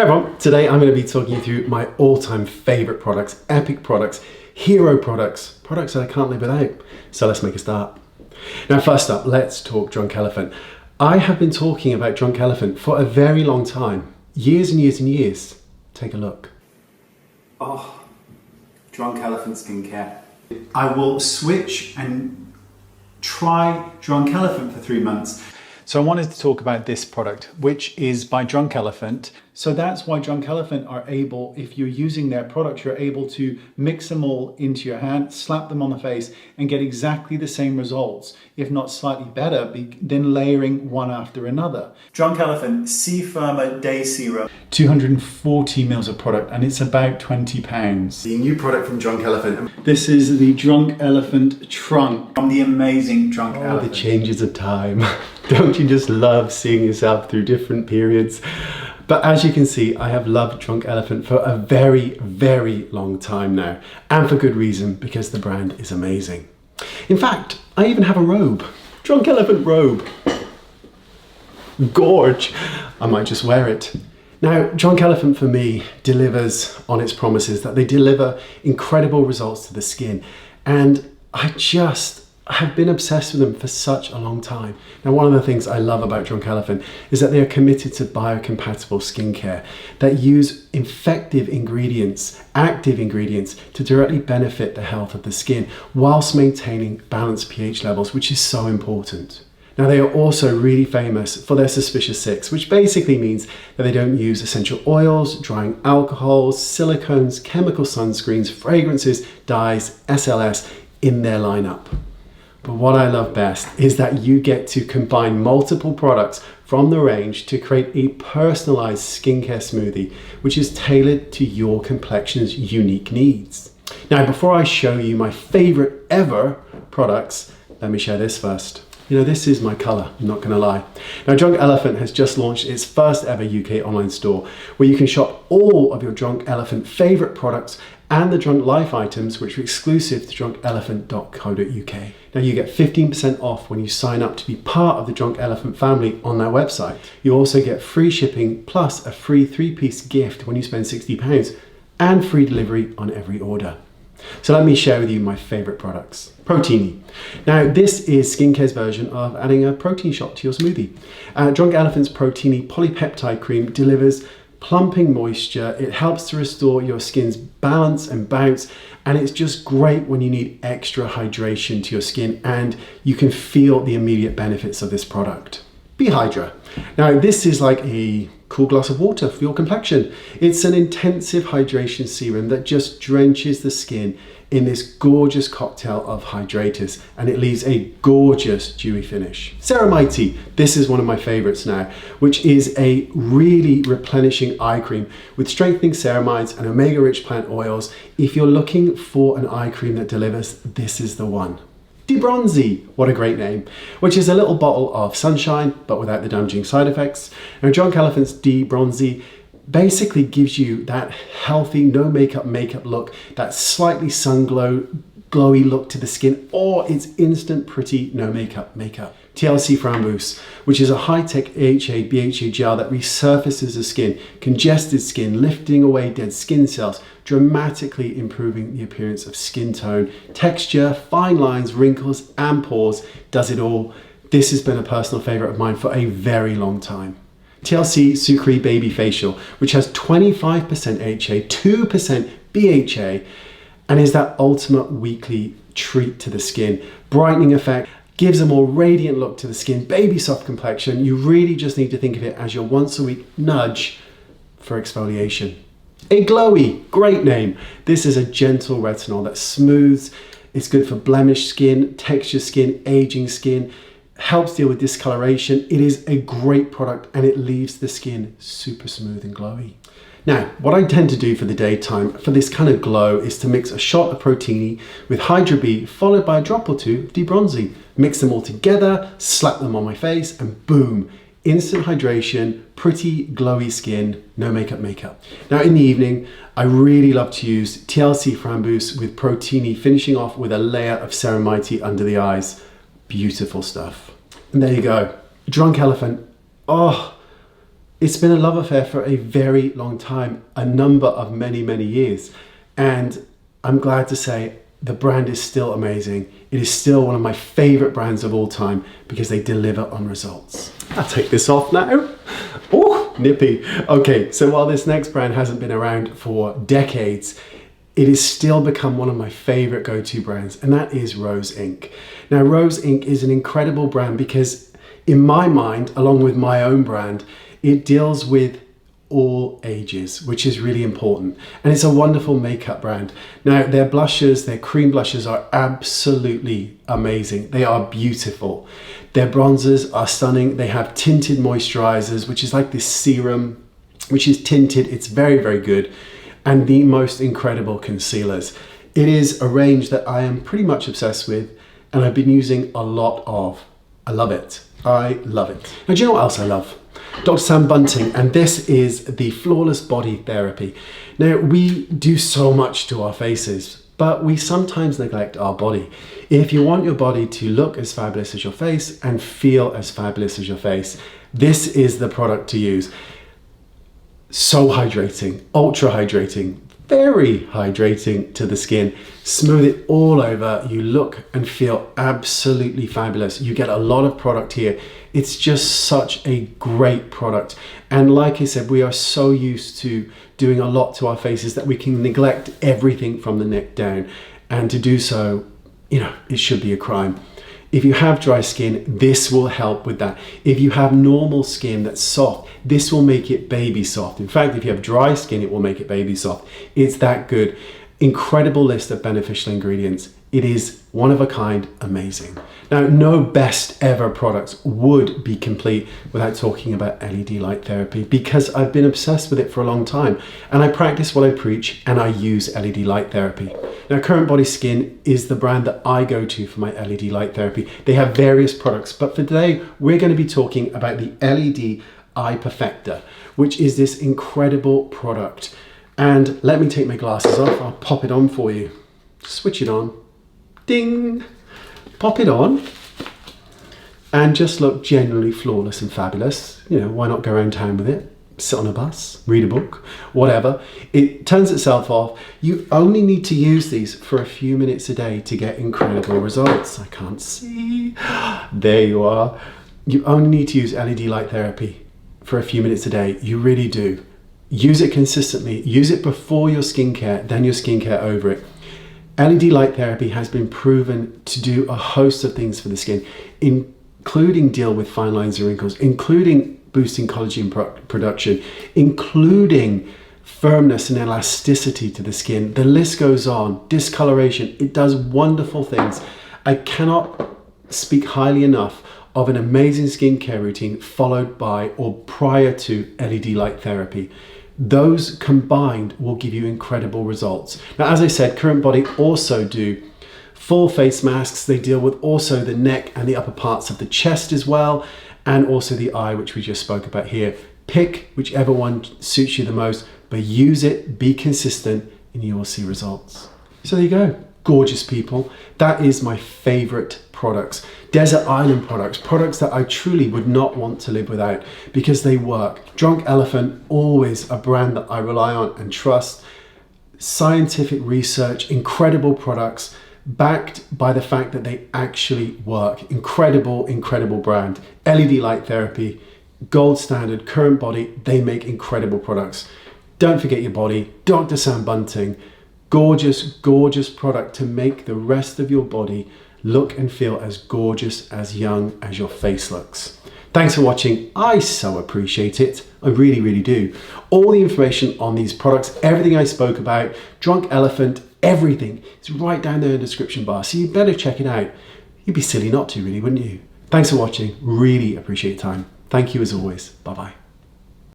Hey everyone, today I'm going to be talking you through my all-time favorite products, epic products, hero products, products that I can't live without. So let's make a start. Now first up, let's talk Drunk Elephant. I have been talking about Drunk Elephant for a very long time, years and years and years. Take a look. Oh, Drunk Elephant skincare. I will switch and try Drunk Elephant for 3 months. So I wanted to talk about this product, which is by Drunk Elephant. So that's why Drunk Elephant are able, if you're using their products, you're able to mix them all into your hand, slap them on the face and get exactly the same results, if not slightly better, than layering one after another. Drunk Elephant C Firma Day Serum. 240 mils of product and it's about £20. The new product from Drunk Elephant. This is the Drunk Elephant Trunk from the amazing Drunk Elephant. The changes of time. Don't you just love seeing yourself through different periods? But as you can see, I have loved Drunk Elephant for a very, very long time now. And for good reason, because the brand is amazing. In fact, I even have a robe. Drunk Elephant robe. Gorge. I might just wear it. Now, Drunk Elephant for me delivers on its promises, that they deliver incredible results to the skin. And I have been obsessed with them for such a long time. Now, one of the things I love about Drunk Elephant is that they are committed to biocompatible skincare that use effective ingredients, active ingredients, to directly benefit the health of the skin whilst maintaining balanced pH levels, which is so important. Now, they are also really famous for their Suspicious 6, which basically means that they don't use essential oils, drying alcohols, silicones, chemical sunscreens, fragrances, dyes, SLS in their lineup. But what I love best is that you get to combine multiple products from the range to create a personalized skincare smoothie, which is tailored to your complexion's unique needs. Now, before I show you my favorite ever products, let me share this first. You know, this is my color, I'm not gonna lie. Now, Drunk Elephant has just launched its first ever UK online store where you can shop all of your Drunk Elephant favorite products and the Drunk Life items, which are exclusive to drunkelephant.co.uk. Now, you get 15% off when you sign up to be part of the Drunk Elephant family on their website. You also get free shipping plus a free 3-piece gift when you spend £60 and free delivery on every order. So let me share with you my favorite products. Proteini. Now, this is skincare's version of adding a protein shot to your smoothie. Drunk Elephant's Proteini Polypeptide Cream delivers plumping moisture. It helps to restore your skin's balance and bounce, and it's just great when you need extra hydration to your skin, and you can feel the immediate benefits of this product. Behydra. Now, this is like a cool glass of water for your complexion. It's an intensive hydration serum that just drenches the skin in this gorgeous cocktail of hydrators, and it leaves a gorgeous dewy finish. Ceramide, this is one of my favorites now, which is a really replenishing eye cream with strengthening ceramides and omega-rich plant oils. If you're looking for an eye cream that delivers, this is the one. Debronzi, what a great name, which is a little bottle of sunshine, but without the damaging side effects. Now, Drunk Elephant's Debronzi basically gives you that healthy, no makeup look, that slightly glowy look to the skin, or it's instant pretty, no makeup. TLC Framboos, which is a high-tech AHA, BHA gel that resurfaces the skin, congested skin, lifting away dead skin cells, dramatically improving the appearance of skin tone, texture, fine lines, wrinkles, and pores, does it all. This has been a personal favorite of mine for a very long time. TLC Sucree Baby Facial, which has 25% AHA, 2% BHA, and is that ultimate weekly treat to the skin. Brightening effect, gives a more radiant look to the skin, baby soft complexion. You really just need to think of it as your once a week nudge for exfoliation. A Glowy, great name. This is a gentle retinol that smooths. It's good for blemished skin, textured skin, aging skin, helps deal with discoloration. It is a great product and it leaves the skin super smooth and glowy. Now, what I tend to do for the daytime for this kind of glow is to mix a shot of Proteini with Hydra B followed by a drop or two of Debronzi. Mix them all together, slap them on my face, and boom, instant hydration, pretty glowy skin, no makeup. Now, in the evening, I really love to use TLC Framboos with Proteini, finishing off with a layer of Ceramide under the eyes. Beautiful stuff. And there you go, Drunk Elephant. Oh, It's been a love affair for a very long time, a number of many years. And I'm glad to say the brand is still amazing. It is still one of my favorite brands of all time because they deliver on results. I'll take this off now. Oh, nippy. Okay, so while this next brand hasn't been around for decades, it has still become one of my favorite go-to brands, and that is Rose Inc. Now, Rose Inc. is an incredible brand because in my mind, along with my own brand, it deals with all ages, which is really important. And it's a wonderful makeup brand. Now, their blushes, their cream blushes are absolutely amazing. They are beautiful. Their bronzers are stunning. They have tinted moisturizers, which is like this serum, which is tinted. It's very good. And the most incredible concealers. It is a range that I am pretty much obsessed with and I've been using a lot of. I love it. I love it. Now, do you know what else I love? Dr. Sam Bunting, and this is the Flawless Body Therapy. Now, we do so much to our faces, but we sometimes neglect our body. If you want your body to look as fabulous as your face and feel as fabulous as your face, this is the product to use. So hydrating, ultra hydrating, very hydrating to the skin. Smooth it all over. You look and feel absolutely fabulous. You get a lot of product here. It's just such a great product. And like I said, we are so used to doing a lot to our faces that we can neglect everything from the neck down. And to do so, it should be a crime. If you have dry skin, this will help with that. If you have normal skin that's soft, this will make it baby soft. In fact, if you have dry skin, it will make it baby soft. It's that good. Incredible list of beneficial ingredients. It is one of a kind, amazing. Now, no best ever products would be complete without talking about LED light therapy because I've been obsessed with it for a long time and I practice what I preach and I use LED light therapy. Now, Current Body Skin is the brand that I go to for my LED light therapy. They have various products, but for today, we're going to be talking about the LED Eye Perfector, which is this incredible product. And let me take my glasses off. I'll pop it on for you. Switch it on. Ding! Pop it on. And just look generally flawless and fabulous. Why not go around town with it? Sit on a bus, read a book, whatever. It turns itself off. You only need to use these for a few minutes a day to get incredible results. I can't see. There you are. You only need to use LED light therapy for a few minutes a day. You really do. Use it consistently. Use it before your skincare, then your skincare over it. LED light therapy has been proven to do a host of things for the skin, including deal with fine lines and wrinkles, including boosting collagen production, including firmness and elasticity to the skin. The list goes on. Discoloration. It does wonderful things. I cannot speak highly enough of an amazing skincare routine followed by or prior to LED light therapy. Those combined will give you incredible results. Now, as I said, Current Body also do full face masks. They deal with also the neck and the upper parts of the chest as well, and also the eye, which we just spoke about here. Pick whichever one suits you the most, but use it, be consistent, and you will see results. So there you go. Gorgeous people. That is my favorite products. Desert Island products that I truly would not want to live without because they work. Drunk Elephant, always a brand that I rely on and trust. Scientific research, incredible products backed by the fact that they actually work. Incredible brand. LED light therapy, gold standard, Current Body, they make incredible products. Don't forget your body. Dr. Sam Bunting, gorgeous product to make the rest of your body look and feel as gorgeous, as young as your face looks. Thanks for watching. I so appreciate it. I really do. All the information on these products, everything I spoke about, Drunk Elephant, everything is right down there in the description bar. So you better check it out. You'd be silly not to, really, wouldn't you? Thanks for watching. Really appreciate your time. Thank you as always. Bye-bye.